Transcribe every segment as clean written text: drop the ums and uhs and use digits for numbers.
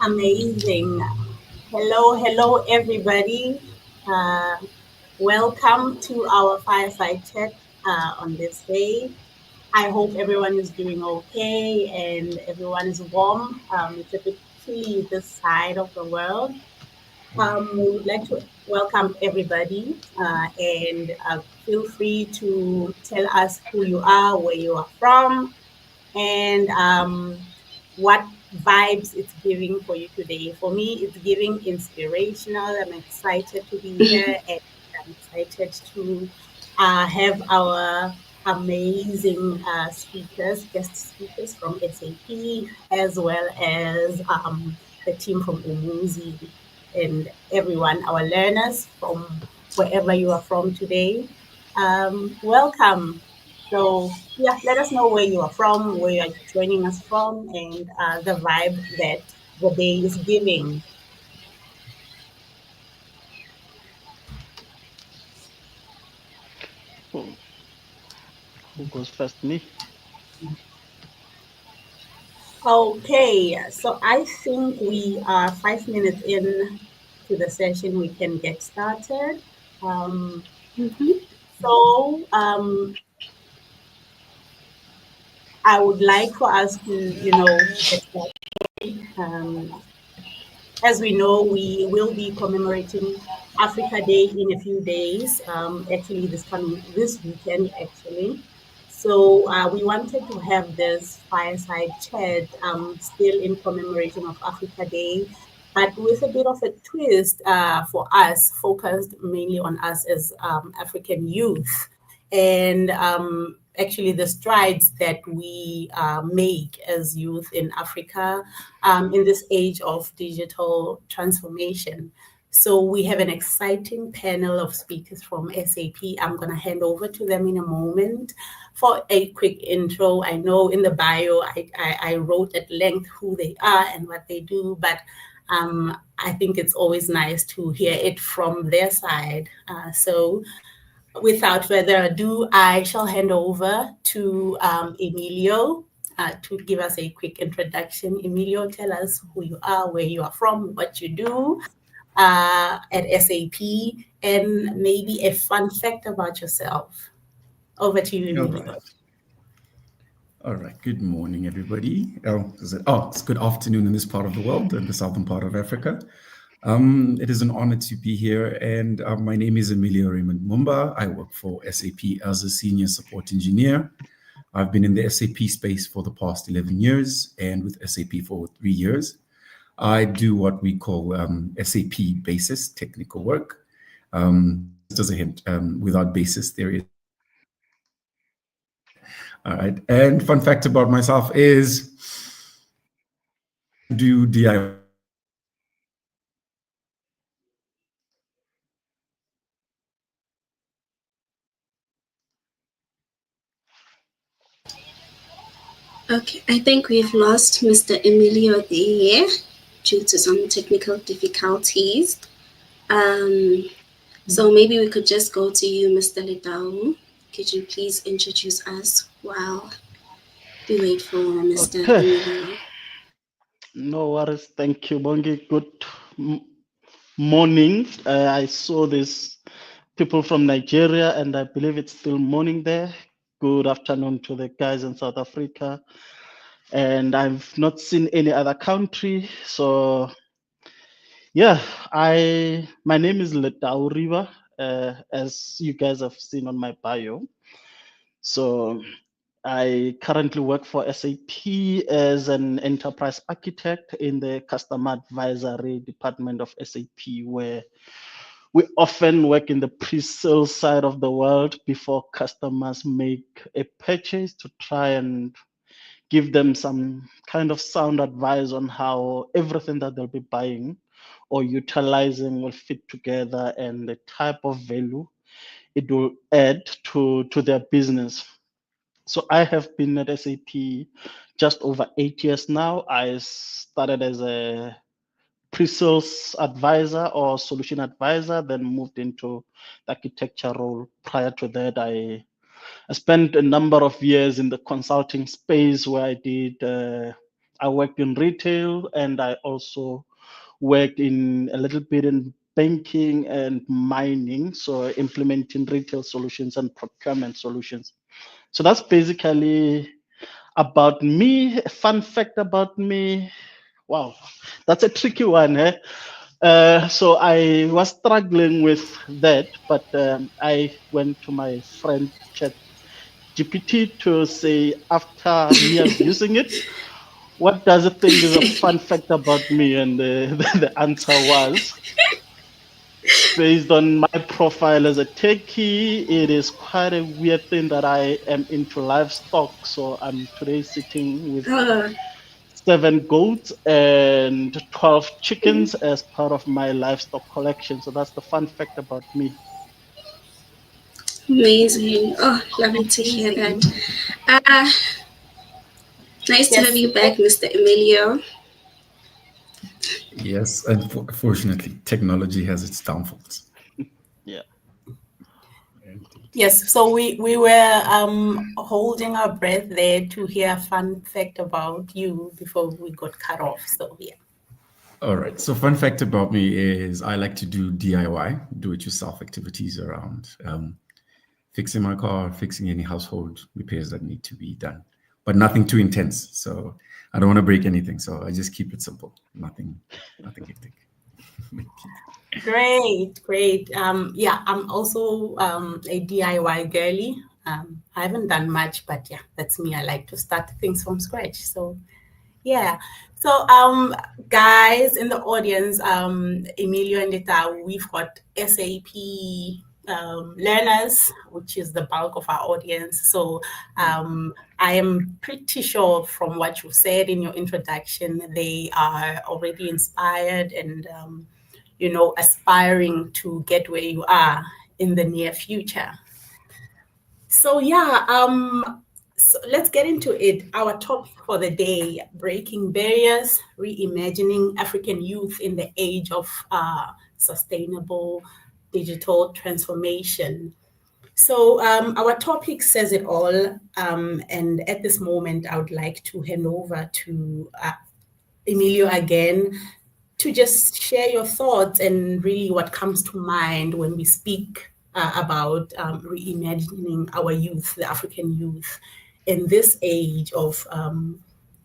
Amazing. Hello, everybody. Uh, Welcome to our fireside chat on this day. I hope everyone is doing okay and everyone is warm. It's a bit chilly this side of the world. We would like to welcome everybody and feel free to tell us who you are, where you are from, and what vibes it's giving for you today. For me, it's giving inspirational. I'm excited to be here and I'm excited to have our amazing guest speakers from SAP, as well as the team from Umuzi and everyone, our learners from wherever you are from today. Welcome. So yeah, let us know where you are from, where you are joining us from, and the vibe that the day is giving. Who goes first? Me? Okay, so I think we are 5 minutes in to the session. We can get started. Um, so I would like for us to, get started. Um, as we know, we will be commemorating Africa Day in a few days. Actually, this weekend, actually. So we wanted to have this fireside chat, still in commemoration of Africa Day, but with a bit of a twist for us, focused mainly on us as African youth, and actually the strides that we make as youth in Africa in this age of digital transformation. So we have an exciting panel of speakers from SAP. I'm going to hand over to them in a moment for a quick intro. I know in the bio I wrote at length who they are and what they do, but I think it's always nice to hear it from their side. So without further ado, I shall hand over to Emilio to give us a quick introduction. Emilio, tell us who you are, where you are from, what you do at SAP, and maybe a fun fact about yourself. Over to you, All Emilio. right. All right. Good morning, everybody. It's good afternoon in this part of the world, in the southern part of Africa. It is an honor to be here, and my name is Emilio Raymond Mumba. I work for SAP as a senior support engineer. I've been in the SAP space for the past 11 years, and with SAP for 3 years. I do what we call SAP basis technical work. Just as a hint, without basis, there is. All right. And fun fact about myself is do DIY. Okay, I think we've lost Mr. Emilio there due to some technical difficulties. So maybe we could just go to you, Mr. Letau. Could you please introduce us while we wait for Mr. Okay. Emilio? No worries. Thank you, Bongi. Good morning. I saw these people from Nigeria, and I believe it's still morning there. Good afternoon to the guys in South Africa. And I've not seen any other country. So, yeah, my name is Letau Riba, as you guys have seen on my bio. So I currently work for SAP as an enterprise architect in the customer advisory department of SAP, where we often work in the pre-sale side of the world before customers make a purchase to try and give them some kind of sound advice on how everything that they'll be buying or utilizing will fit together and the type of value it will add to their business. So I have been at SAP just over 8 years now. I started as a pre-sales advisor or solution advisor, then moved into the architecture role. Prior to that, I spent a number of years in the consulting space where I did I worked in retail, and I also worked in a little bit in banking and mining, so implementing retail solutions and procurement solutions. So that's basically about me. A fun fact about me. Wow, that's a tricky one. Eh? So I was struggling with that, but I went to my friend Chat GPT to say, after me abusing it, what does it think is a fun fact about me? And the answer was, based on my profile as a techie, it is quite a weird thing that I am into livestock. So I'm today sitting with Oh, 7 goats and 12 chickens as part of my livestock collection. So that's the fun fact about me. amazing. Oh, lovely to hear that. Amazing. Uh, nice to have Yes. you back, Mr. Emilio. Yes, unfortunately, technology has its downfalls. Yeah. Yes, so we were holding our breath there to hear a fun fact about you before we got cut off. So yeah. All right. So, fun fact about me is I like to do DIY, do it yourself activities around fixing my car, fixing any household repairs that need to be done, but nothing too intense. So, I don't want to break anything. So, I just keep it simple, nothing hectic. Great, great. Yeah, I'm also a DIY girly. I haven't done much, but yeah, that's me. I like to start things from scratch. So yeah. So guys in the audience, Emilio and Letau, we've got SAP learners, which is the bulk of our audience. So I am pretty sure from what you said in your introduction, they are already inspired and aspiring to get where you are in the near future. So yeah, so let's get into it. Our topic for the day: breaking barriers, reimagining African youth in the age of sustainable digital transformation. So our topic says it all. And at this moment, I would like to hand over to Emilio again to just share your thoughts and really what comes to mind when we speak about reimagining our youth, the African youth, in this age of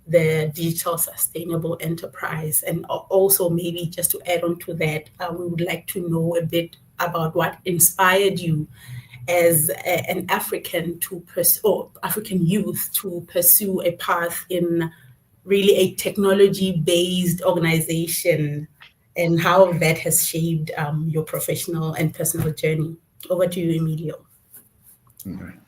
the digital sustainable enterprise. And also, maybe just to add on to that, we would like to know a bit about what inspired you as an African to pursue, or African youth to pursue a path in really a technology-based organization, and how that has shaped your professional and personal journey. Over to you, Emilio. All right.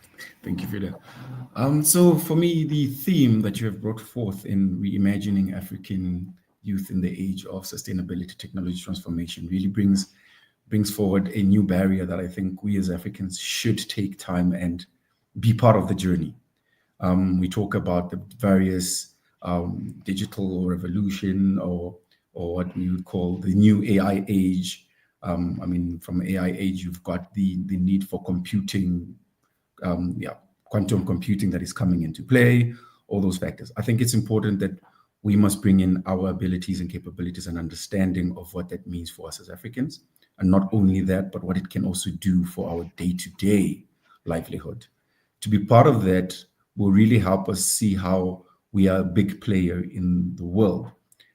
Thank you, Frida. So for me, the theme that you have brought forth in reimagining African youth in the age of sustainability technology transformation really brings forward a new barrier that I think we as Africans should take time and be part of the journey. We talk about the various digital revolution or what we would call the new AI age. I mean, from AI age, you've got the need for computing, quantum computing that is coming into play, all those factors. I think it's important that we must bring in our abilities and capabilities and understanding of what that means for us as Africans. And not only that, but what it can also do for our day-to-day livelihood. To be part of that will really help us see how we are a big player in the world.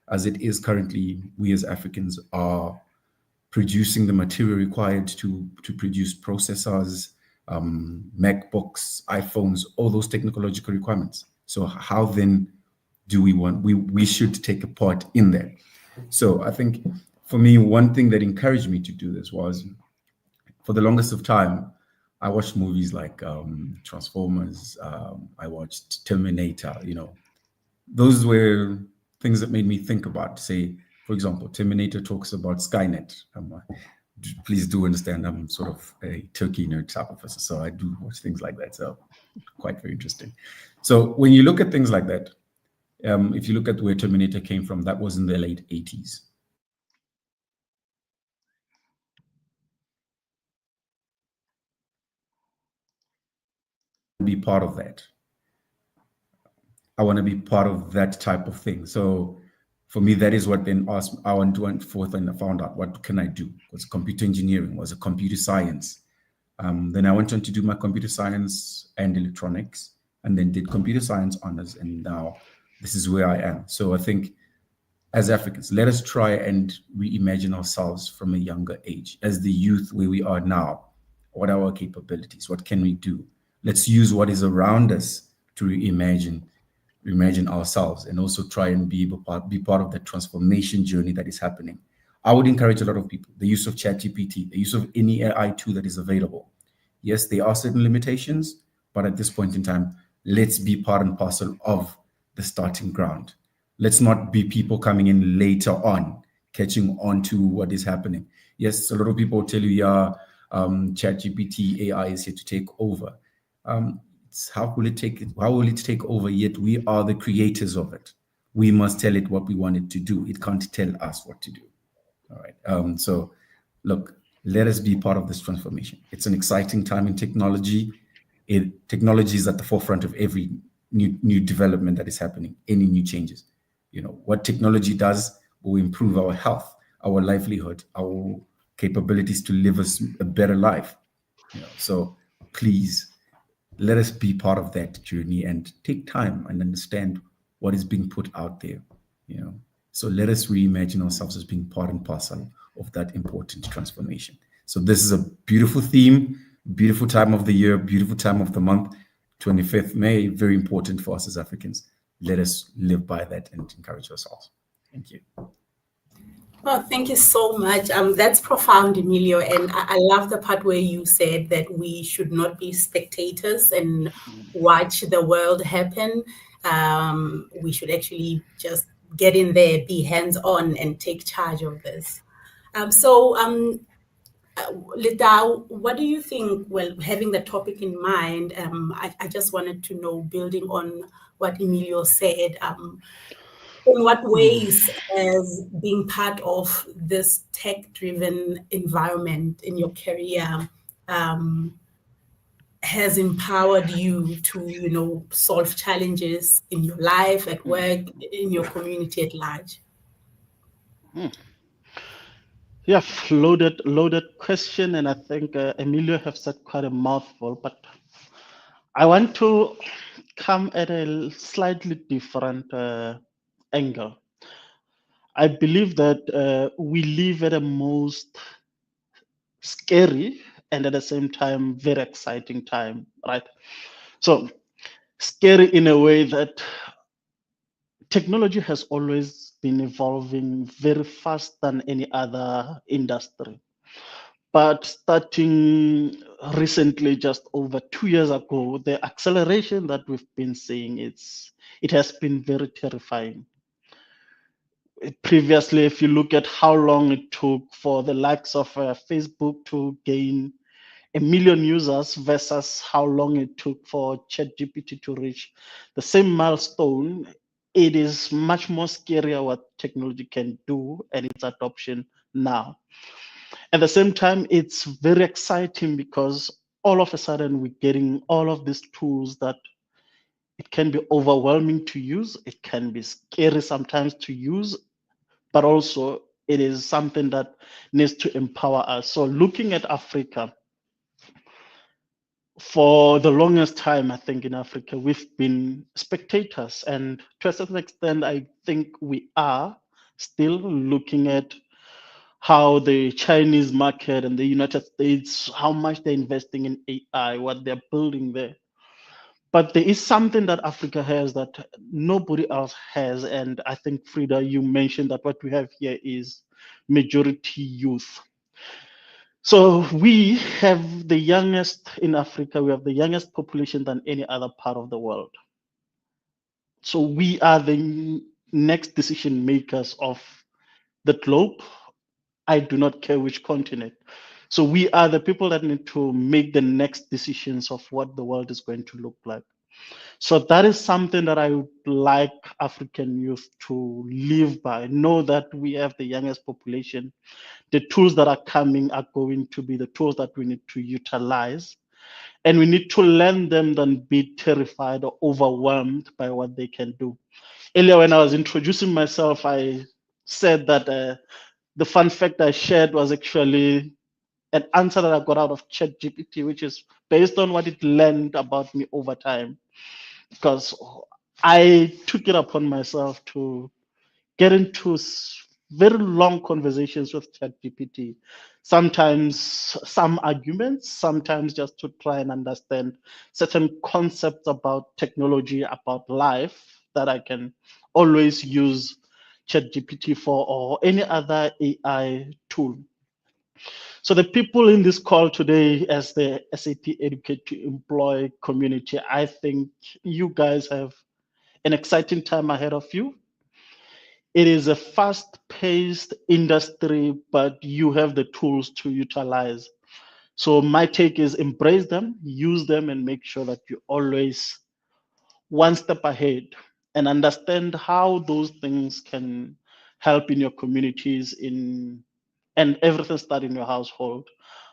As it is currently, we as Africans are producing the material required to produce processors, MacBooks, iPhones, all those technological requirements. So how then do we should take a part in that? So I think for me, one thing that encouraged me to do this was, for the longest of time, I watched movies like Transformers. I watched Terminator. Those were things that made me think about, say, for example, Terminator talks about Skynet. Please do understand I'm sort of a turkey nerd type of person, so I do watch things like that. So quite very interesting. So when you look at things like that, if you look at where Terminator came from, that was in the late 80s. Be part of that. I want to be part of that type of thing. So for me, that is what then I went forth and I found out what can I do. It was computer engineering, was a computer science. Then I went on to do my computer science and electronics, and then did computer science honors, and now this is where I am. So I think as Africans, let us try and reimagine ourselves from a younger age. As the youth where we are now, what are our capabilities? What can we do? Let's use what is around us to reimagine ourselves, and also try and be part of the transformation journey that is happening. I would encourage a lot of people, the use of ChatGPT, the use of any AI tool that is available. Yes, there are certain limitations, but at this point in time, let's be part and parcel of the starting ground. Let's not be people coming in later on, catching on to what is happening. Yes, a lot of people tell you, yeah, ChatGPT AI is here to take over. How will it take over? Yet we are the creators of it. We must tell it what we want it to do. It can't tell us what to do. All right. So look, let us be part of this transformation. It's an exciting time in technology. Technology is at the forefront of every new development that is happening, any new changes. What technology does will improve our health, our livelihood, our capabilities to live a better life. So please let us be part of that journey and take time and understand what is being put out there. So let us reimagine ourselves as being part and parcel of that important transformation. So this is a beautiful theme, beautiful time of the year, beautiful time of the month. 25th May, very important for us as Africans. Let us live by that and encourage ourselves. Thank you. Oh, thank you so much. That's profound, Emilio. And I love the part where you said that we should not be spectators and watch the world happen. We should actually just get in there, be hands-on, and take charge of this. Letau, what do you think? Well, having the topic in mind, I just wanted to know, building on what Emilio said, in what ways has being part of this tech-driven environment in your career has empowered you to, solve challenges in your life, at work, in your community at large? Yeah, loaded question, and I think Emilio have said quite a mouthful, but I want to come at a slightly different angle. I believe that we live at a most scary and at the same time very exciting time, right? So scary in a way that technology has always been evolving very fast than any other industry. But starting recently, just over 2 years ago, the acceleration that we've been seeing, it has been very terrifying. Previously, if you look at how long it took for the likes of Facebook to gain 1 million users versus how long it took for ChatGPT to reach the same milestone, it is much more scarier what technology can do and its adoption now. At the same time, it's very exciting because all of a sudden we're getting all of these tools that it can be overwhelming to use, it can be scary sometimes to use, but also it is something that needs to empower us. So looking at Africa, for the longest time, I think in Africa, we've been spectators. And to a certain extent, I think we are still looking at how the Chinese market and the United States, how much they're investing in AI, what they're building there. But there is something that Africa has that nobody else has. And I think, Frida, you mentioned that what we have here is majority youth. So we have the youngest in Africa, we have the youngest population than any other part of the world. So we are the next decision makers of the globe. I do not care which continent. So we are the people that need to make the next decisions of what the world is going to look like. So that is something that I would like African youth to live by. Know that we have the youngest population. The tools that are coming are going to be the tools that we need to utilize. And we need to learn them than be terrified or overwhelmed by what they can do. Earlier, when I was introducing myself, I said that the fun fact I shared was actually an answer that I got out of ChatGPT, which is based on what it learned about me over time. Because I took it upon myself to get into very long conversations with ChatGPT. Sometimes some arguments, sometimes just to try and understand certain concepts about technology, about life that I can always use ChatGPT for or any other AI tool. So the people in this call today as the SAP Educate to Employ community, I think you guys have an exciting time ahead of you. It is a fast-paced industry, but you have the tools to utilize. So my take is embrace them, use them, and make sure that you always one step ahead and understand how those things can help in your communities in and everything start in your household.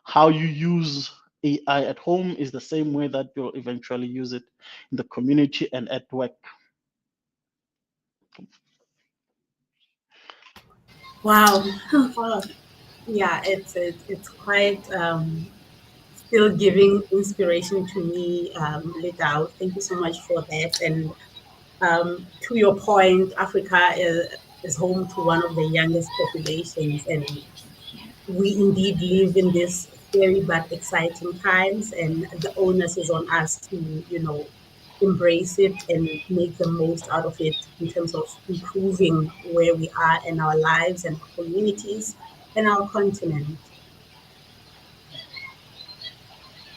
How you use AI at home is the same way that you'll eventually use it in the community and at work. Wow. Oh, yeah, it's quite still giving inspiration to me, Letau. Thank you so much for that. And to your point, Africa is home to one of the youngest populations, and we indeed live in this scary but exciting times. And the onus is on us to, embrace it and make the most out of it in terms of improving where we are in our lives and our communities and our continent.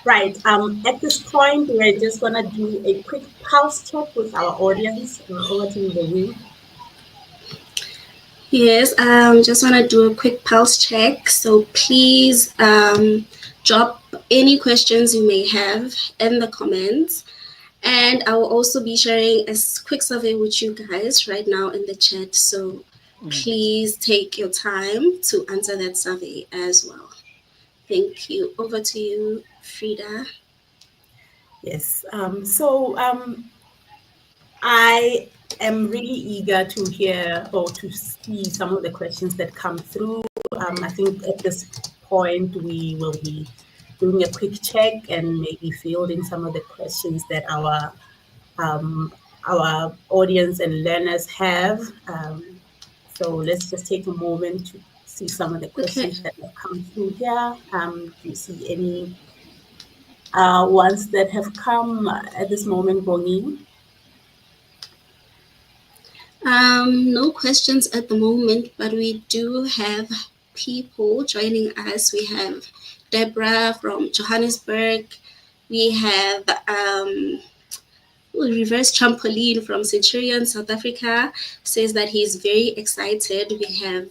Right. At this point, we're just gonna do a quick pulse check with our audience. Over to you, Bonnie. Yes, just want to do a quick pulse check. So please drop any questions you may have in the comments. And I will also be sharing a quick survey with you guys right now in the chat. So please take your time to answer that survey as well. Thank you. Over to you, Frida. Yes. I am really eager to hear or to see some of the questions that come through. I think at this point we will be doing a quick check and maybe fielding some of the questions that um, our audience and learners have. So let's just take a moment to see some of the Okay. questions that have come through here. Do you see any ones that have come at this moment, Bongi? No questions at the moment, but we do have people joining us. We have Deborah from Johannesburg. We have Reverse Trampoline from Centurion, South Africa, says that he's very excited. We have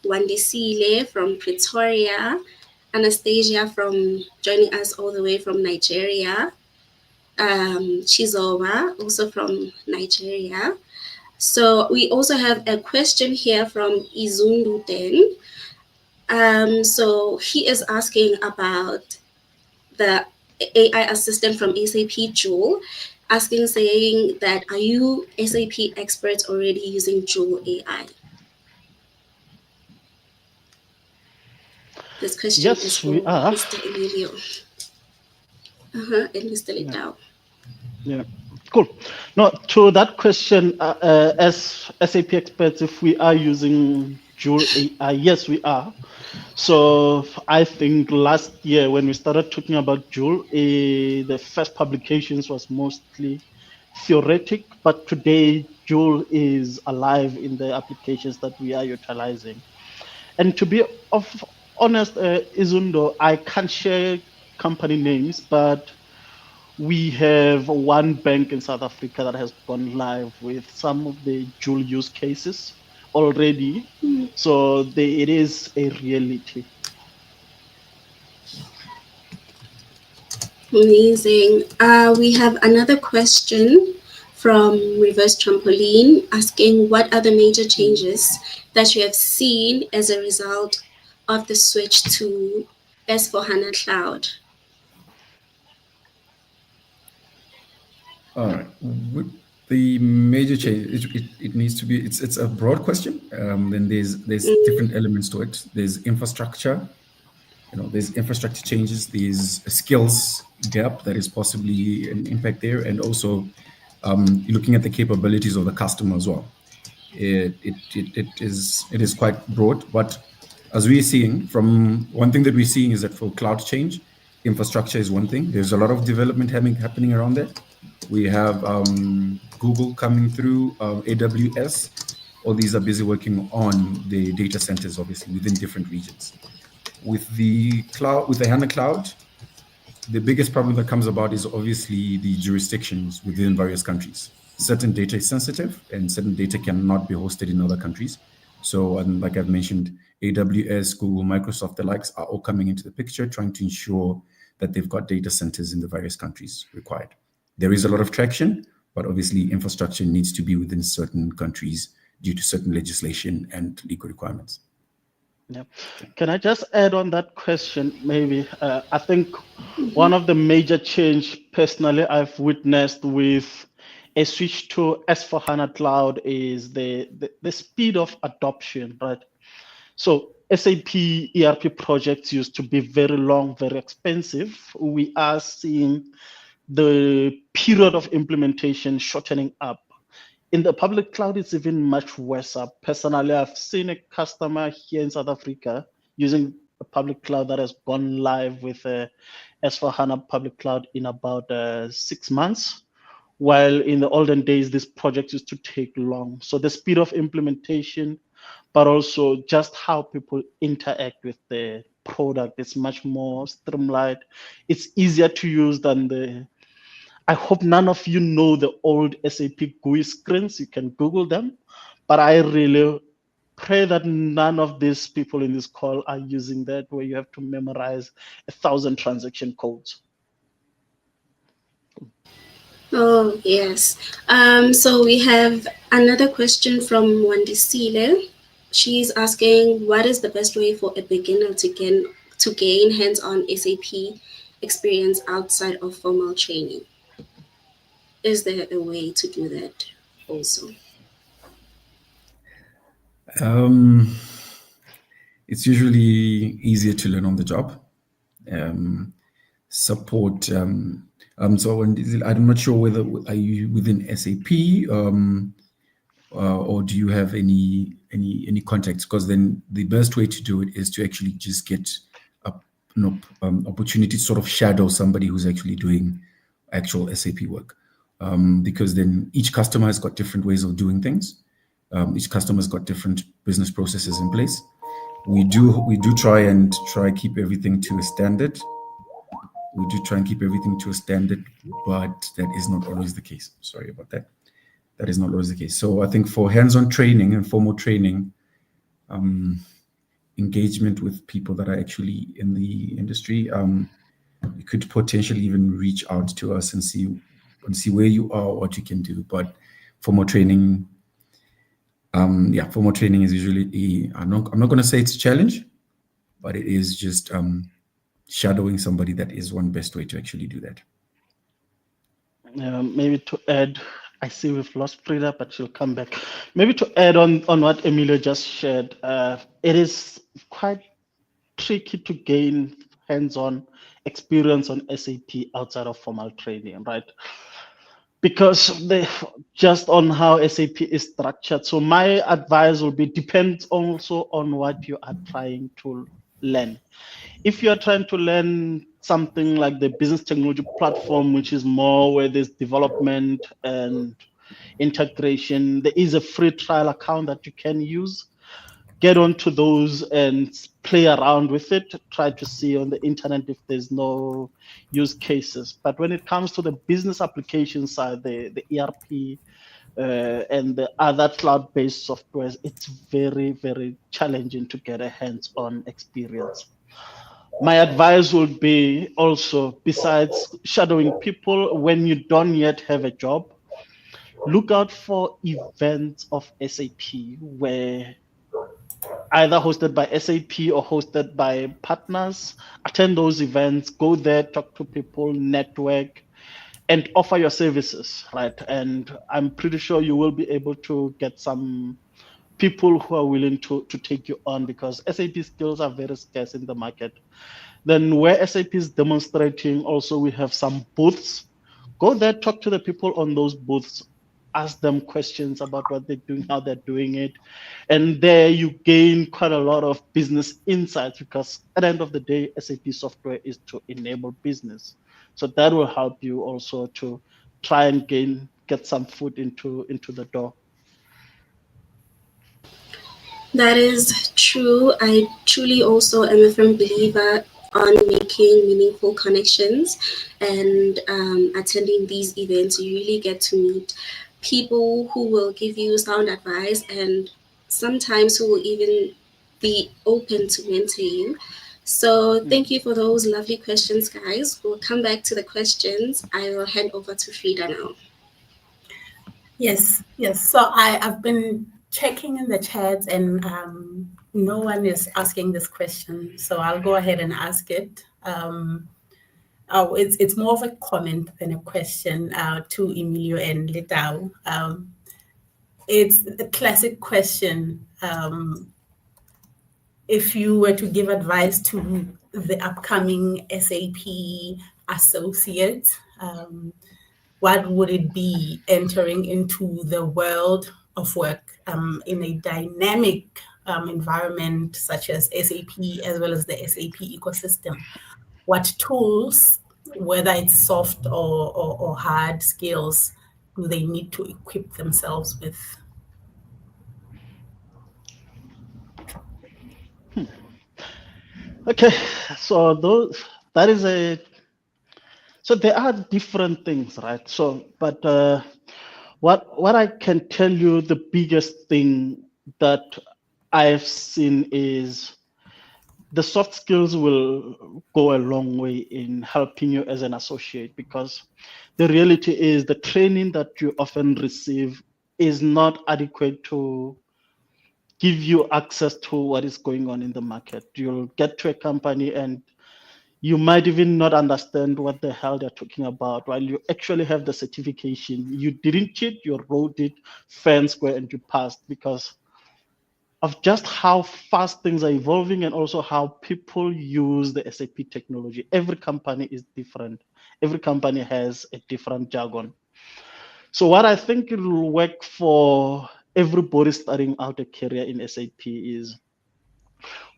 Wandisile from Pretoria, Anastasia from joining us all the way from Nigeria, Chizoba, also from Nigeria. So we also have a question here from Izundu Den. So he is asking about the AI assistant from SAP Joule, asking, saying that, are you SAP experts already using Joule AI? This question is Yes, for we are. Mr. Emilio and Mr. Yeah. Letau. Yeah, cool. No, to that question, as SAP experts, if we are using Joule AI, yes, we are. So I think last year when we started talking about Joule, the first publications was mostly theoretic, but today Joule is alive in the applications that we are utilizing. And to be honest, Izundo, I can't share company names, but we have one bank in South Africa that has gone live with some of the dual use cases already. So it is a reality. Amazing. We have another question from Reverse Trampoline asking, what are the major changes that you have seen as a result of the switch to S4HANA Cloud? All right. The major change, it needs to be, it's a broad question. Then there's different elements to it. There's infrastructure, there's infrastructure changes, there's a skills gap that is possibly an impact there, and also you're looking at the capabilities of the customer as well. It is quite broad, but as we're seeing, from one thing that we're seeing is that for cloud change, infrastructure is one thing. There's a lot of development happening around that. We have Google coming through, AWS. All these are busy working on the data centers, obviously within different regions. With the cloud, with the HANA cloud, the biggest problem that comes about is obviously the jurisdictions within various countries. Certain data is sensitive and certain data cannot be hosted in other countries. So, and like I've mentioned, AWS, Google, Microsoft, the likes are all coming into the picture, trying to ensure that they've got data centers in the various countries required. There is a lot of traction, but obviously infrastructure needs to be within certain countries due to certain legislation and legal requirements. Yeah. Can I just add on that question? Maybe I think one of the major change personally I've witnessed with a switch to S/4HANA Cloud is the speed of adoption, right? So SAP ERP projects used to be very long, very expensive. We are seeing the period of implementation shortening up. In the public cloud, it's even much worse. Personally, I've seen a customer here in South Africa using a public cloud that has gone live with S/4HANA public cloud in about 6 months, while in the olden days, this project used to take long. So the speed of implementation, but also just how people interact with the product is much more streamlined. It's easier to use than I hope none of you know the old SAP GUI screens. You can Google them. But I really pray that none of these people in this call are using that, where you have to memorize 1,000 transaction codes. Oh, yes. So we have another question from Wandisile. She's asking, what is the best way for a beginner to gain hands-on SAP experience outside of formal training? Is there a way to do that also? It's usually easier to learn on the job. Support. So when I'm not sure whether are you within SAP or do you have any contacts? Because then the best way to do it is to actually just get an opportunity to sort of shadow somebody who's actually doing actual SAP work. Because then each customer has got different ways of doing things. Each customer's got different business processes in place. We do try keep everything to a standard. We do try and keep everything to a standard, but that is not always the case. Sorry about that. That is not always the case. So I think for hands-on training and formal training, engagement with people that are actually in the industry, you could potentially even reach out to us and see where you are, what you can do. But formal training, formal training is usually I'm not going to say it's a challenge, but it is just shadowing somebody. That is one best way to actually do that. Maybe to add, I see we've lost Frida, but she'll come back. Maybe to add on what Emilio just shared, it is quite tricky to gain hands-on experience on SAP outside of formal training, right? Because just on how SAP is structured. So my advice will be depends also on what you are trying to learn. If you are trying to learn something like the business technology platform, which is more where there's development and integration, there is a free trial account that you can use. Get onto those and play around with it. Try to see on the internet if there's no use cases. But when it comes to the business application side, the ERP and the other cloud-based softwares, it's very, very challenging to get a hands-on experience. My advice would be also, besides shadowing people, when you don't yet have a job, look out for events of SAP where either hosted by SAP or hosted by partners. Attend those events, go there, talk to people, network, and offer your services, right? And I'm pretty sure you will be able to get some people who are willing to take you on, because SAP skills are very scarce in the market. Then where SAP is demonstrating, also we have some booths. Go there, talk to the people on those booths, ask them questions about what they're doing, how they're doing it. And there you gain quite a lot of business insights, because at the end of the day, SAP software is to enable business. So that will help you also to try and get some foot into the door. That is true. I truly also am a firm believer on making meaningful connections and attending these events. You really get to meet people who will give you sound advice and sometimes who will even be open to mentor you. So thank you for those lovely questions, guys. We'll come back to the questions. I will hand over to Frida now. Yes. So I've been checking in the chats, and no one is asking this question, so I'll go ahead and ask it. It's more of a comment than a question to Emilio and Letau. It's a classic question. If you were to give advice to the upcoming SAP associate, what would it be entering into the world of work in a dynamic environment such as SAP, as well as the SAP ecosystem? What tools, whether it's soft or hard skills, do they need to equip themselves with? Okay, so so there are different things, right? So, but what I can tell you, the biggest thing that I've seen is the soft skills will go a long way in helping you as an associate, because the reality is the training that you often receive is not adequate to give you access to what is going on in the market. You'll get to a company and you might even not understand what the hell they're talking about, while you actually have the certification. You didn't cheat, you wrote it fair and square, and you passed, because of just how fast things are evolving and also how people use the SAP technology. Every company is different. Every company has a different jargon. So what I think will work for everybody starting out a career in SAP is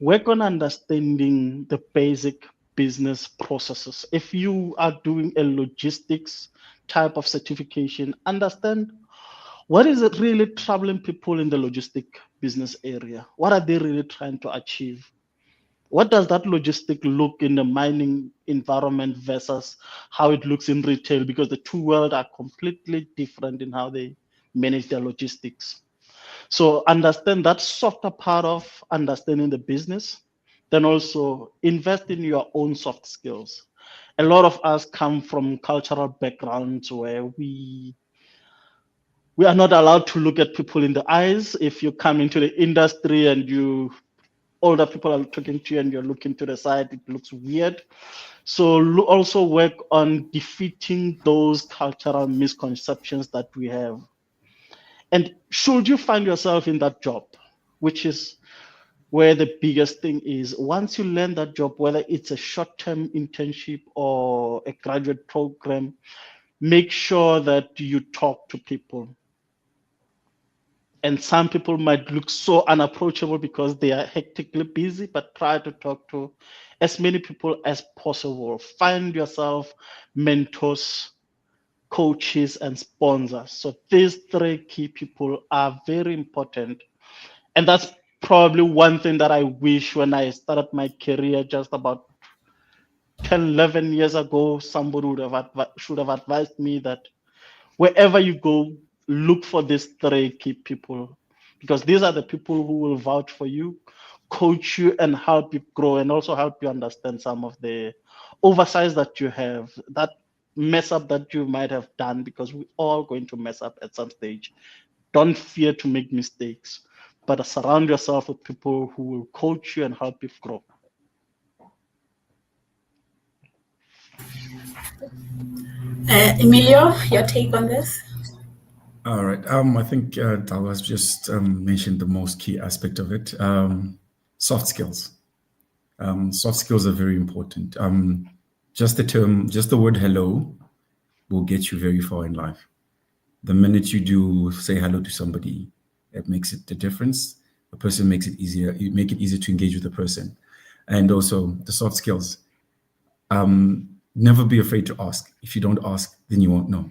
work on understanding the basic business processes. If you are doing a logistics type of certification, understand what is it really troubling people in the logistic business area. What are they really trying to achieve? What does that logistic look in the mining environment versus how it looks in retail? Because the two worlds are completely different in how they manage their logistics. So understand that softer part of understanding the business, then also invest in your own soft skills. A lot of us come from cultural backgrounds where we are not allowed to look at people in the eyes. If you come into the industry and older people are talking to you and you're looking to the side, it looks weird. So also work on defeating those cultural misconceptions that we have. And should you find yourself in that job, which is where the biggest thing is, once you learn that job, whether it's a short-term internship or a graduate program, make sure that you talk to people. And some people might look so unapproachable because they are hectically busy, but try to talk to as many people as possible. Find yourself mentors, coaches, and sponsors. So these three key people are very important. And that's probably one thing that I wish when I started my career just about 10, 11 years ago, somebody should have advised me that wherever you go, look for these three key people, because these are the people who will vouch for you, coach you, and help you grow, and also help you understand some of the oversights that you have, that mess up that you might have done, because we're all going to mess up at some stage. Don't fear to make mistakes, but surround yourself with people who will coach you and help you grow. Emilio, your take on this? All right. I think Dallas just mentioned the most key aspect of it. Soft skills. Soft skills are very important. Just the word hello will get you very far in life. The minute you do say hello to somebody, it makes it the difference. The person makes it easier. You make it easier to engage with the person. And also the soft skills. Never be afraid to ask. If you don't ask, then you won't know.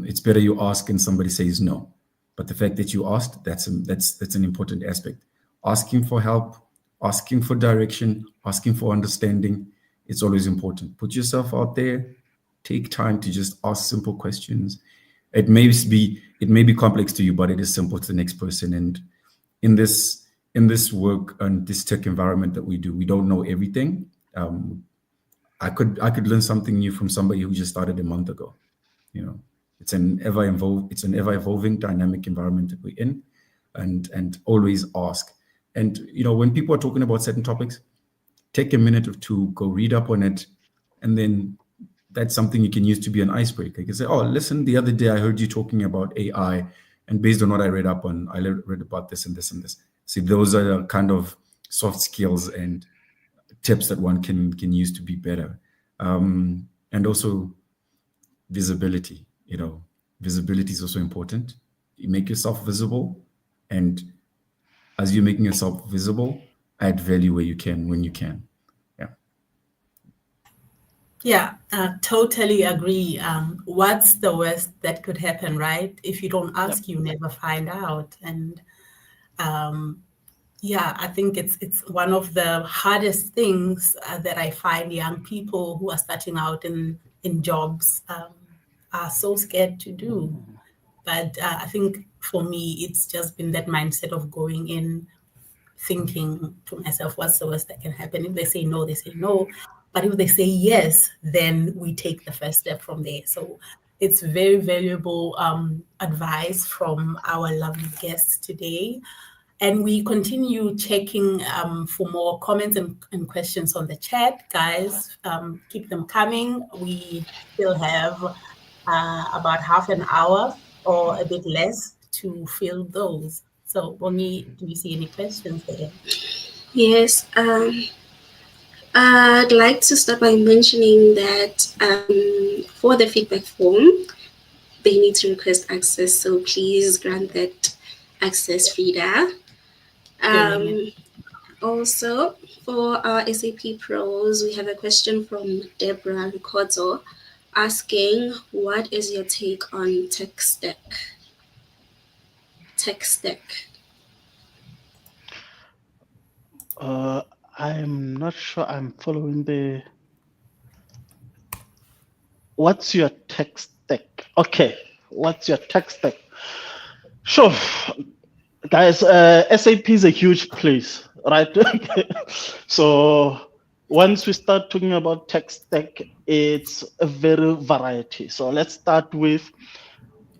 It's better you ask and somebody says no. But the fact that you asked, that's an important aspect. Asking for help, asking for direction, asking for understanding, it's always important. Put yourself out there. Take time to just ask simple questions. It may be complex to you, but it is simple to the next person. And in this work and this tech environment that we do, we don't know everything. I could learn something new from somebody who just started a month ago. It's an ever evolving dynamic environment that we're in, and always ask. And when people are talking about certain topics, take a minute or two, go read up on it, and then that's something you can use to be an icebreaker. You can say, "Oh, listen, the other day I heard you talking about AI, and based on what I read up on, I read about this and this and this." See, those are the kind of soft skills and tips that one can use to be better. And also visibility. Visibility is also important. You make yourself visible, and as you're making yourself visible, add value where you can, when you can. Yeah, totally agree. What's the worst that could happen, right? If you don't ask, you never find out. And yeah, I think it's one of the hardest things that I find young people who are starting out in jobs are so scared to do. But I think for me, it's just been that mindset of going in thinking to myself, what's the worst that can happen? If they say no, they say no. But if they say yes, then we take the first step from there. So it's very valuable advice from our lovely guests today. And we continue checking for more comments and questions on the chat. Guys, keep them coming. We still have about half an hour or a bit less to fill those. So, Bongi, do you see any questions there? Yes. I'd like to start by mentioning that for the feedback form, they need to request access. So please grant that access, Frida. Also, for our SAP Pros, we have a question from Deborah Ricordo asking, what is your take on tech stack? I'm not sure I'm following the. What's your tech stack? Okay, what's your tech stack? Sure, guys. SAP is a huge place, right? So once we start talking about tech stack, it's a very variety. So let's start with.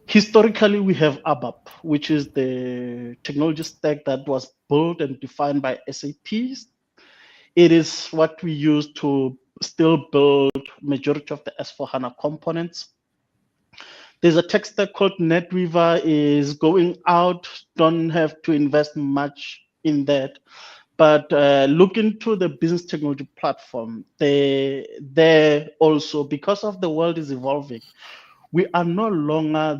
Historically, we have ABAP, which is the technology stack that was built and defined by SAP. It is what we use to still build majority of the S4HANA components. There's a tech stack called NetWeaver is going out, don't have to invest much in that. But look into the business technology platform. They also, because of the world is evolving, we are no longer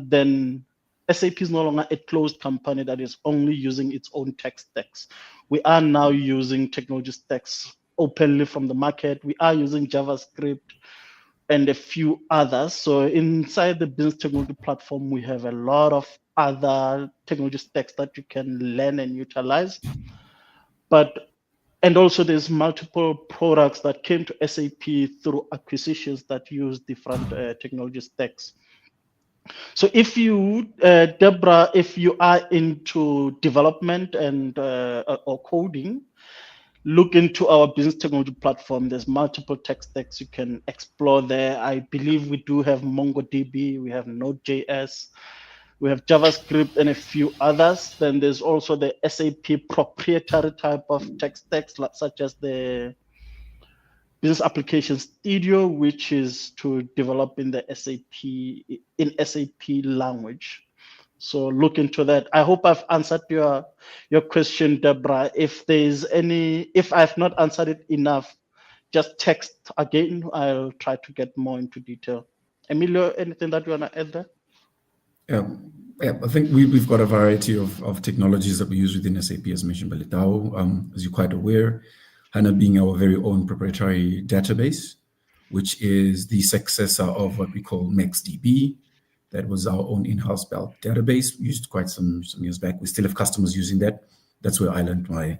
SAP is no longer a closed company that is only using its own tech stacks. We are now using technology stacks openly from the market. We are using JavaScript and a few others. So inside the business technology platform, we have a lot of other technology stacks that you can learn and utilize. And also there's multiple products that came to SAP through acquisitions that use different technology stacks. So if you, Deborah, if you are into development and or coding, look into our business technology platform. There's multiple tech stacks you can explore there. I believe we do have MongoDB, we have Node.js, we have JavaScript and a few others. Then there's also the SAP proprietary type of tech stacks, such as the Business Application Studio, which is to develop in the SAP language. So look into that. I hope I've answered your question, Deborah. If I've not answered it enough, just text again. I'll try to get more into detail. Emilio, anything that you want to add there? Yeah, I think we've got a variety of technologies that we use within SAP, as mentioned by Letau. As you're quite aware, HANA being our very own proprietary database, which is the successor of what we call MaxDB. That was our own in-house built database. We used quite some years back. We still have customers using that. That's where I learned my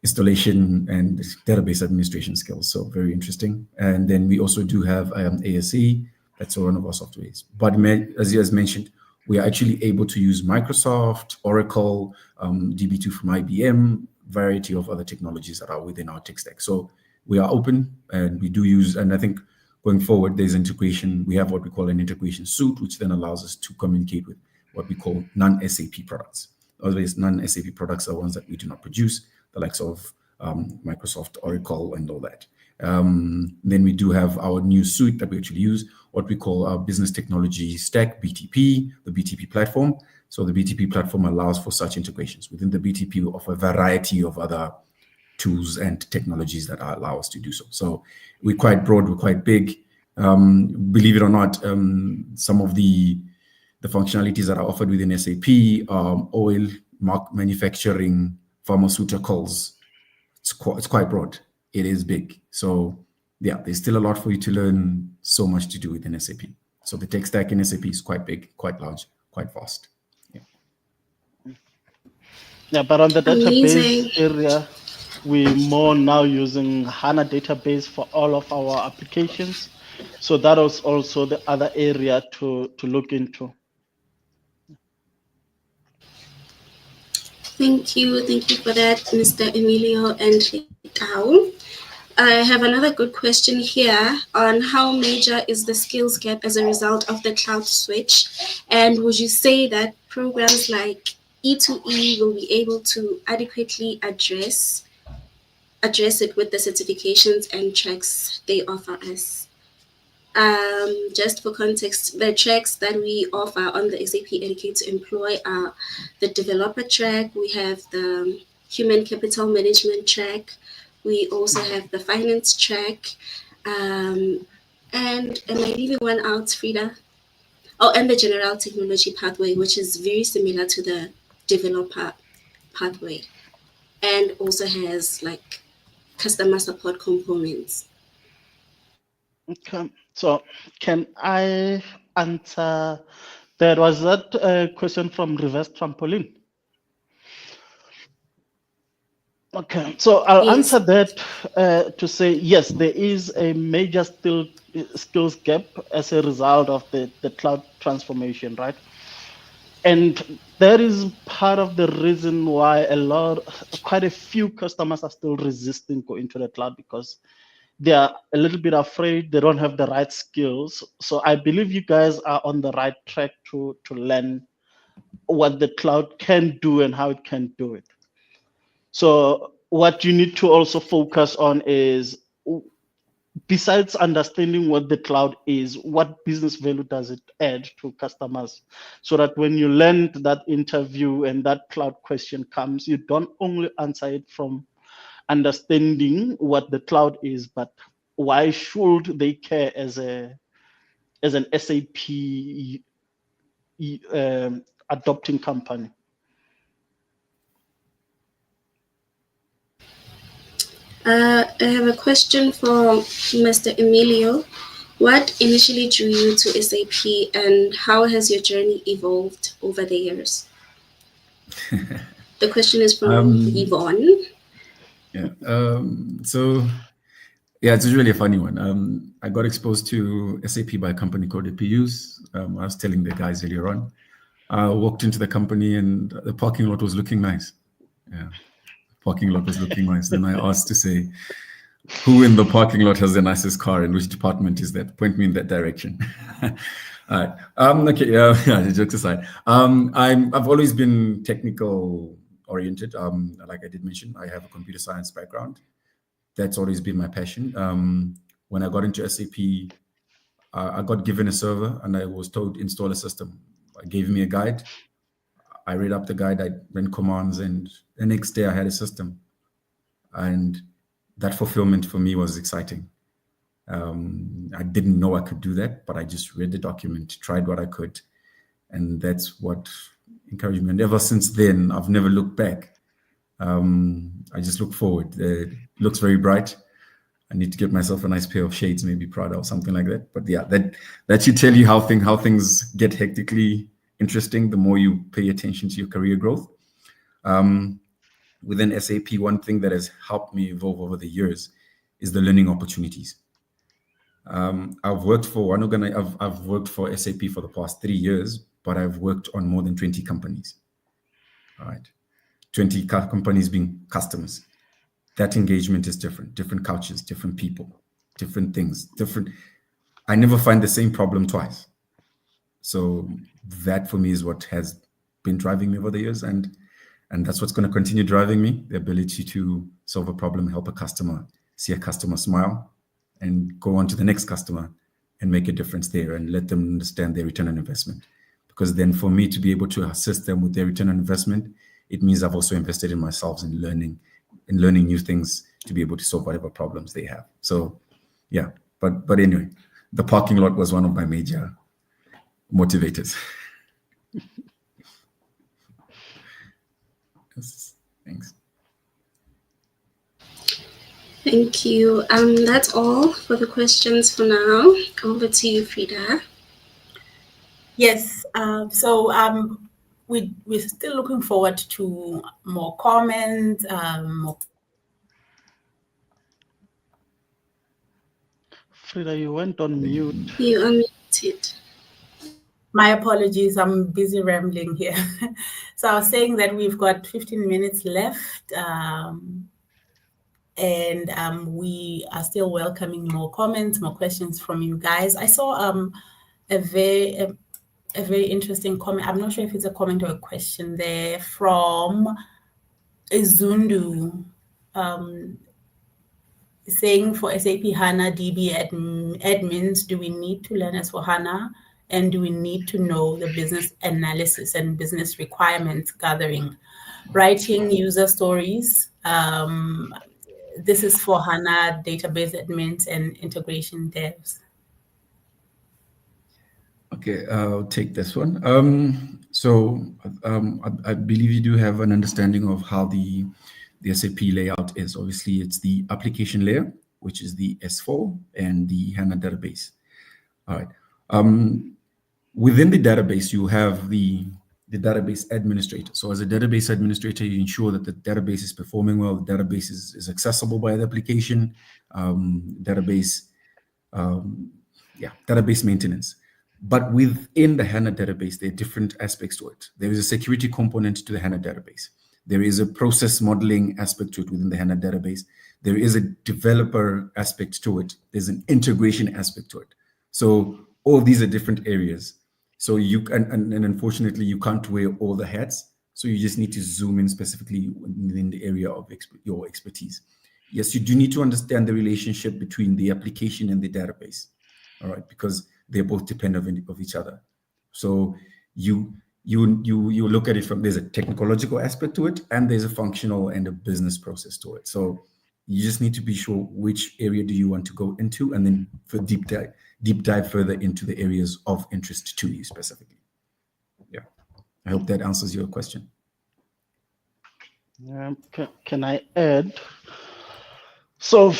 installation and database administration skills. So very interesting. And then we also do have ASE. That's one of our softwares. But as you guys mentioned, we are actually able to use Microsoft, Oracle, DB2 from IBM, variety of other technologies that are within our tech stack. So we are open and we do use, and I think going forward, there's integration. We have what we call an integration suite, which then allows us to communicate with what we call non-SAP products. Always non-SAP products are ones that we do not produce, the likes of Microsoft, Oracle, and all that. Then we do have our new suite that we actually use, what we call our business technology stack, BTP, the BTP platform. So the BTP platform allows for such integrations. Within the BTP, we offer a variety of other tools and technologies that allow us to do so. So we're quite broad, we're quite big. Believe it or not, some of the functionalities that are offered within SAP, oil, manufacturing, pharmaceuticals, it's quite broad. It is big. So yeah, there's still a lot for you to learn, so much to do within SAP. So the tech stack in SAP is quite big, quite large, quite vast. Yeah, but on the Amazing. database area, we're more now using HANA database for all of our applications. So that was also the other area to look into. Thank you for that, Mr. Emilio and Letau. I have another good question here on how major is the skills gap as a result of the cloud switch, and would you say that programs like E2E will be able to adequately address it with the certifications and tracks they offer us? Just for context, the tracks that we offer on the SAP Educate to Employ are the developer track, we have the human capital management track, we also have the finance track, and am I leaving one out, Frida? Oh, and the general technology pathway, which is very similar to the developer pathway, and also has like customer support components. Okay, so can I answer that? Was that a question from Reverse Trampoline? Okay, so I'll Yes. answer that to say, yes, there is a major skills gap as a result of the cloud transformation, right? And that is part of the reason why quite a few customers are still resisting going to the cloud, because they are a little bit afraid, they don't have the right skills. So I believe you guys are on the right track to learn what the cloud can do and how it can do it. So what you need to also focus on is, besides understanding what the cloud is, what business value does it add to customers? So that when you land that interview and that cloud question comes, you don't only answer it from understanding what the cloud is, but why should they care as an SAP adopting company? I have a question for Mr. Emilio. What initially drew you to SAP, and how has your journey evolved over the years? The question is from Yvonne. Yeah. So yeah, it's really a funny one. I got exposed to SAP by a company called APUs. I was telling the guys earlier on. I walked into the company and the parking lot was looking nice. Yeah, parking lot was looking nice. Then I asked to say, who in the parking lot has the nicest car and which department is that? Point me in that direction. All right. Okay. Yeah. Jokes aside, I've always been technical oriented. Like I did mention, I have a computer science background. that's always been my passion. When I got into SAP, I got given a server and I was told install a system. I gave me a guide. I read up the guide, I ran commands, and the next day I had a system. And that fulfillment for me was exciting. I didn't know I could do that, but I just read the document, tried what I could. And that's what encouraged me. And ever since then, I've never looked back. I just look forward. It looks very bright. I need to get myself a nice pair of shades, maybe Prada or something like that. But yeah, that should tell you how things get hectically interesting the more you pay attention to your career growth. Within SAP, one thing that has helped me evolve over the years is the learning opportunities. I've worked for I've worked for SAP for the past 3 years, but I've worked on more than 20 companies. All right, 20 companies being customers. That engagement is different cultures, different people, different things, I never find the same problem twice. So that for me is what has been driving me over the years. And that's what's going to continue driving me, the ability to solve a problem, help a customer, see a customer smile, and go on to the next customer and make a difference there and let them understand their return on investment. Because then for me to be able to assist them with their return on investment, it means I've also invested in myself in learning new things to be able to solve whatever problems they have. So yeah, but anyway, the parking lot was one of my major motivators. Thanks. Thank you. That's all for the questions for now. Over to you, Frida. Yes. We're still looking forward to more comments. Frida, you went on mute. You unmuted. My apologies, I'm busy rambling here. So I was saying that we've got 15 minutes left, and we are still welcoming more comments, more questions from you guys. I saw a very interesting comment. I'm not sure if it's a comment or a question there from Izundu, saying for SAP HANA DB admins, do we need to learn S/4HANA? And do we need to know the business analysis and business requirements gathering, writing user stories? This is for HANA database admins and integration devs. Okay, I'll take this one. I believe you do have an understanding of how the SAP layout is. Obviously, it's the application layer, which is the S4 and the HANA database. All right. Within the database, you have the database administrator. So as a database administrator, you ensure that the database is performing well, the database is accessible by the application, database maintenance. But within the HANA database, there are different aspects to it. There is a security component to the HANA database. There is a process modeling aspect to it within the HANA database. There is a developer aspect to it. There's an integration aspect to it. So all of these are different areas. So you can, and unfortunately, you can't wear all the hats. So you just need to zoom in specifically within the area of your expertise. Yes, you do need to understand the relationship between the application and the database. All right, because they're both dependent of each other. So you look at it from, there's a technological aspect to it, and there's a functional and a business process to it. So you just need to be sure which area do you want to go into, and then for deep dive further into the areas of interest to you specifically. Yeah, I hope that answers your question. Can I add? So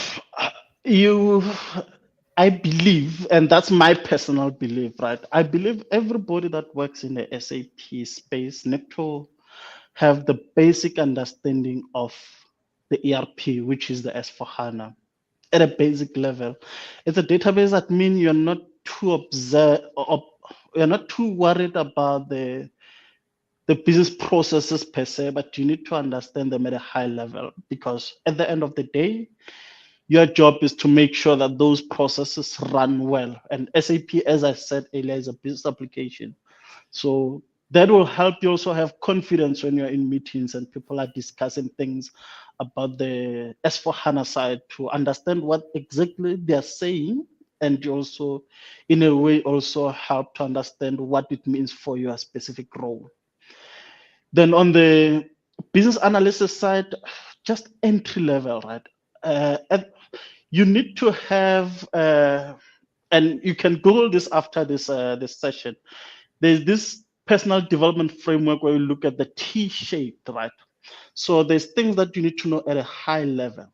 I believe, and that's my personal belief, right? I believe everybody that works in the SAP space need to have the basic understanding of the ERP, which is the S/4HANA, at a basic level. It's a database that means you're not too worried about the business processes per se, but you need to understand them at a high level, because at the end of the day, your job is to make sure that those processes run well. And SAP, as I said earlier, is a business application. So that will help you also have confidence when you're in meetings and people are discussing things about the S4HANA side to understand what exactly they're saying, and also, in a way, also help to understand what it means for your specific role. Then on the business analysis side, just entry level, right? And you need to have, and you can Google this after this session. There's this personal development framework where you look at the T-shaped, right? So there's things that you need to know at a high level.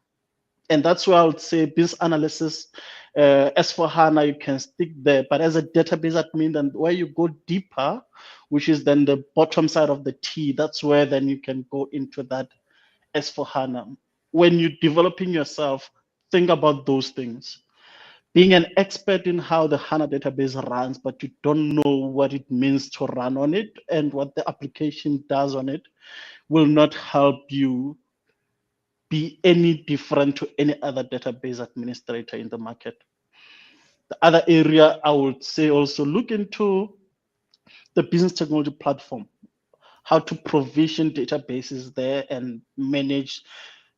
And that's why I would say business analysis, as for HANA, you can stick there. But as a database admin, and where you go deeper, which is then the bottom side of the T, that's where then you can go into that as for HANA. When you're developing yourself, think about those things. Being an expert in how the HANA database runs, but you don't know what it means to run on it and what the application does on it, will not help you be any different to any other database administrator in the market. The other area I would say also look into the business technology platform, how to provision databases there and manage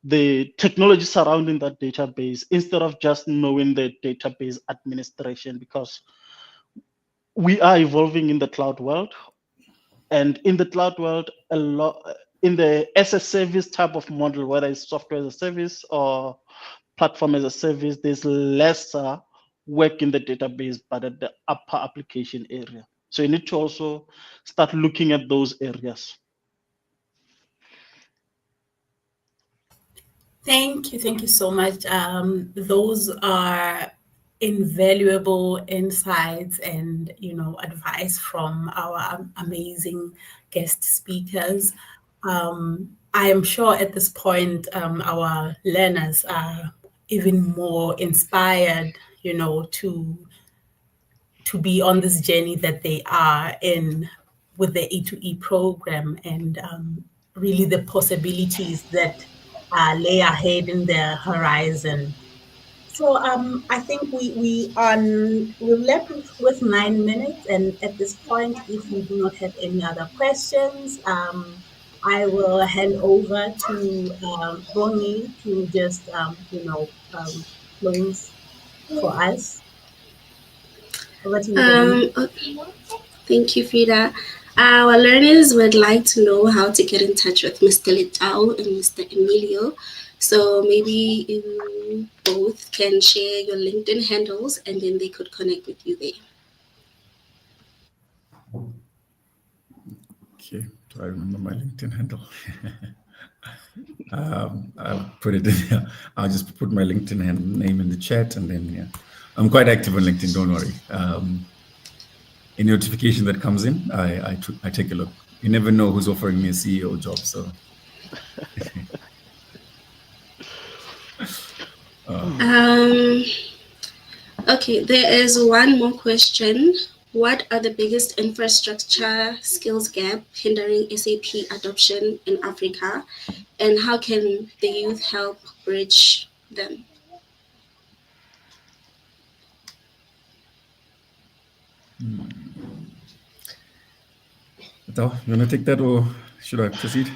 the technology surrounding that database instead of just knowing the database administration, because we are evolving in the cloud world. And in the cloud world, a lot in the as a service type of model, whether it's software as a service or platform as a service, there's lesser work in the database, but at the upper application area. So you need to also start looking at those areas. Thank you so much. Those are invaluable insights and advice from our amazing guest speakers. I am sure at this point our learners are even more inspired, to be on this journey that they are in with the E2E program, and really the possibilities that lay ahead in their horizon. So I think we're left with 9 minutes, and at this point, if we do not have any other questions, I will hand over to Bonnie to just close for us. Over to you, Bonnie. Thank you, Frida. Our learners would like to know how to get in touch with Mr. Letau and Mr. Emilio. So maybe you both can share your LinkedIn handles and then they could connect with you there. Okay, do I remember my LinkedIn handle? I'll put it in here. I'll just put my LinkedIn name in the chat, and then yeah, I'm quite active on LinkedIn. Don't worry. Any notification that comes in, I take a look. You never know who's offering me a CEO job, so. Okay, there is one more question. What are the biggest infrastructure skills gap hindering SAP adoption in Africa, and how can the youth help bridge them? Letau, you want to take that, or should I proceed?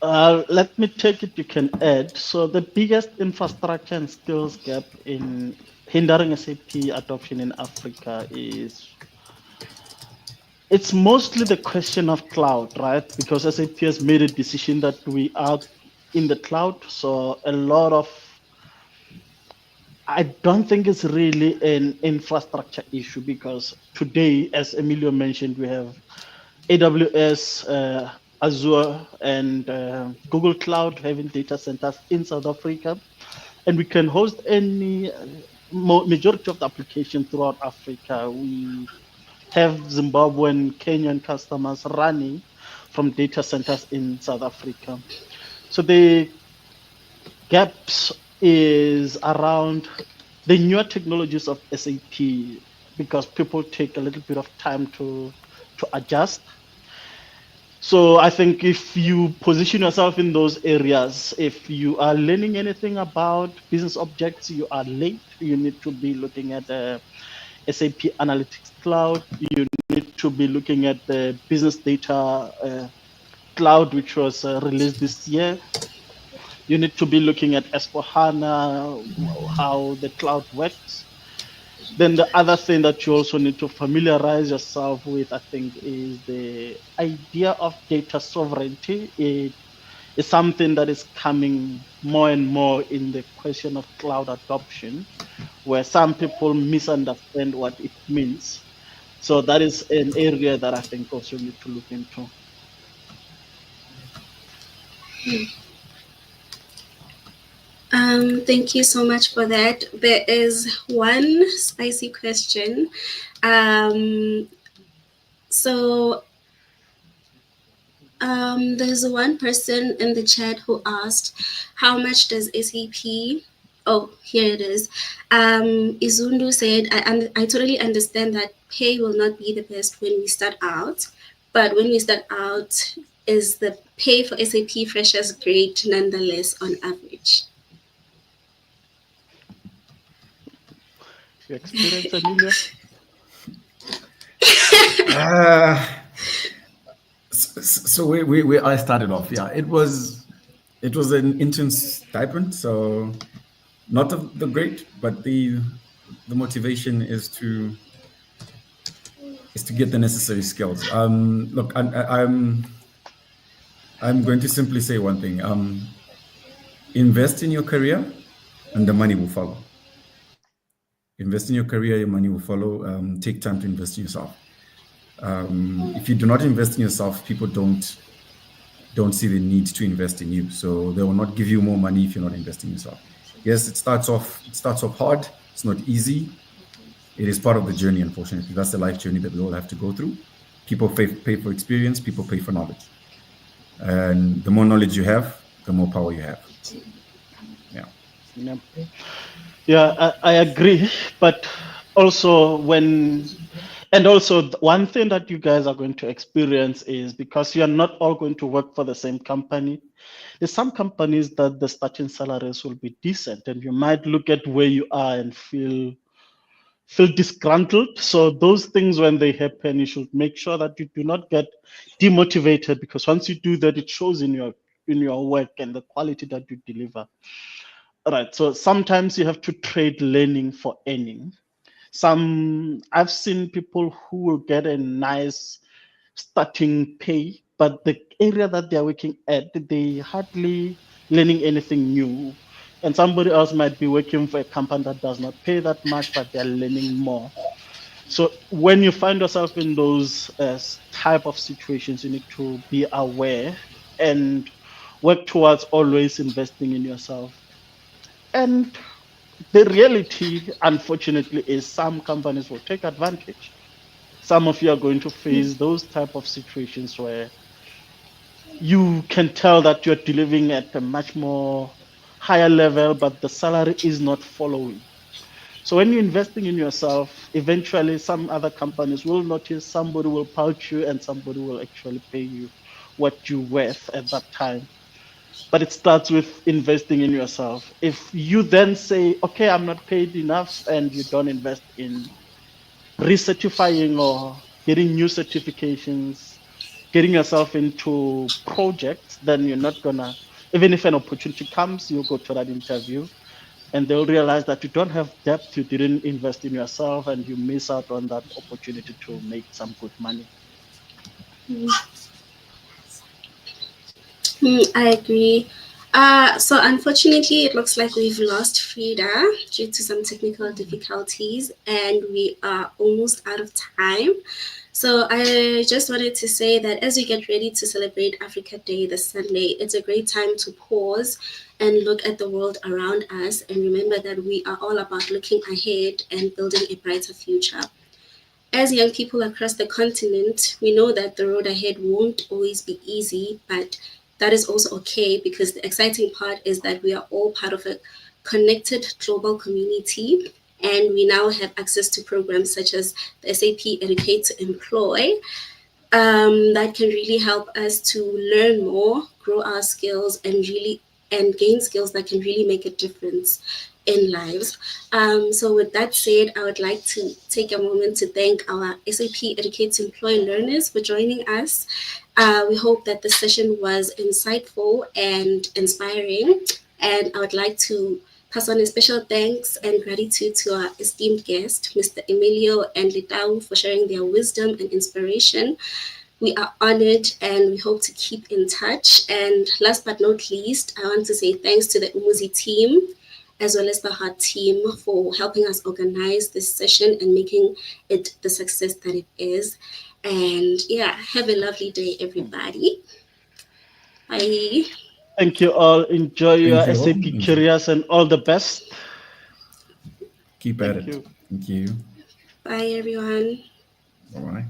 Let me take it, you can add. So the biggest infrastructure and skills gap in hindering SAP adoption in Africa it's mostly the question of cloud, right? Because SAP has made a decision that we are in the cloud. So I don't think it's really an infrastructure issue, because today, as Emilio mentioned, we have AWS, Azure, and Google Cloud having data centers in South Africa, and we can host any majority of the application throughout Africa. We have Zimbabwean, Kenyan customers running from data centers in South Africa. So the gaps is around the newer technologies of SAP, because people take a little bit of time to adjust. So I think if you position yourself in those areas, if you are learning anything about business objects, you are late. You need to be looking at the SAP Analytics Cloud. You need to be looking at the business data cloud, which was released this year. You need to be looking at S/4HANA, how the cloud works. Then the other thing that you also need to familiarize yourself with, I think, is the idea of data sovereignty. It is something that is coming more and more in the question of cloud adoption, where some people misunderstand what it means. So that is an area that I think also need to look into. Thank you so much for that. There is one spicy question. So there's one person in the chat who asked, how much does SAP? Oh, here it is. Izundu said, I totally understand that pay will not be the best when we start out, but when we start out, is the pay for SAP freshers great nonetheless on average? Your experience, Emilio? So where I started off, yeah, it was an intern stipend, so not of the great, but the motivation is to get the necessary skills. Look, I'm going to simply say one thing. Invest in your career, and the money will follow. Invest in your career, your money will follow. Take time to invest in yourself. If you do not invest in yourself, people don't see the need to invest in you. So they will not give you more money if you're not investing in yourself. Yes, it starts off hard. It's not easy. It is part of the journey, unfortunately. That's the life journey that we all have to go through. People pay for experience, people pay for knowledge. And the more knowledge you have, the more power you have. Yeah, I agree. But also one thing that you guys are going to experience is, because you are not all going to work for the same company, there's some companies that the starting salaries will be decent, and you might look at where you are and feel disgruntled. So those things, when they happen, you should make sure that you do not get demotivated, because once you do that, it shows in your work and the quality that you deliver. Right. So sometimes you have to trade learning for earning. I've seen people who will get a nice starting pay, but the area that they're working at, they hardly learning anything new. And somebody else might be working for a company that does not pay that much, but they're learning more. So when you find yourself in those type of situations, you need to be aware and work towards always investing in yourself. And the reality, unfortunately, is some companies will take advantage. Some of you are going to face those type of situations where you can tell that you're delivering at a much more higher level, but the salary is not following. So when you're investing in yourself, eventually some other companies will notice, somebody will poach you, and somebody will actually pay you what you're worth at that time. But it starts with investing in yourself. If you then say, okay, I'm not paid enough, and you don't invest in recertifying or getting new certifications, getting yourself into projects, then you're not gonna, even if an opportunity comes, you'll go to that interview and they'll realize that you don't have depth, you didn't invest in yourself, and you miss out on that opportunity to make some good money. I agree. So unfortunately, it looks like we've lost Frida due to some technical difficulties, and we are almost out of time. So I just wanted to say that as we get ready to celebrate Africa Day this Sunday, it's a great time to pause and look at the world around us and remember that we are all about looking ahead and building a brighter future. As young people across the continent, we know that the road ahead won't always be easy, but that is also okay, because the exciting part is that we are all part of a connected global community, and we now have access to programs such as the SAP Educate to Employ that can really help us to learn more, grow our skills, and gain skills that can really make a difference. in lives. So with that said, I would like to take a moment to thank our SAP Educate to Employ learners for joining us. We hope that the session was insightful and inspiring. And I would like to pass on a special thanks and gratitude to our esteemed guest, Mr. Emilio and Letau, for sharing their wisdom and inspiration. We are honored and we hope to keep in touch. And last but not least, I want to say thanks to the Umuzi team as well as the Heart team for helping us organize this session and making it the success that it is. And yeah, have a lovely day, everybody. Bye. Thank you all. Enjoy your Thank you all. SAP careers and all the best. Keep at Thank it. you. Thank you. Bye, everyone. Bye-bye.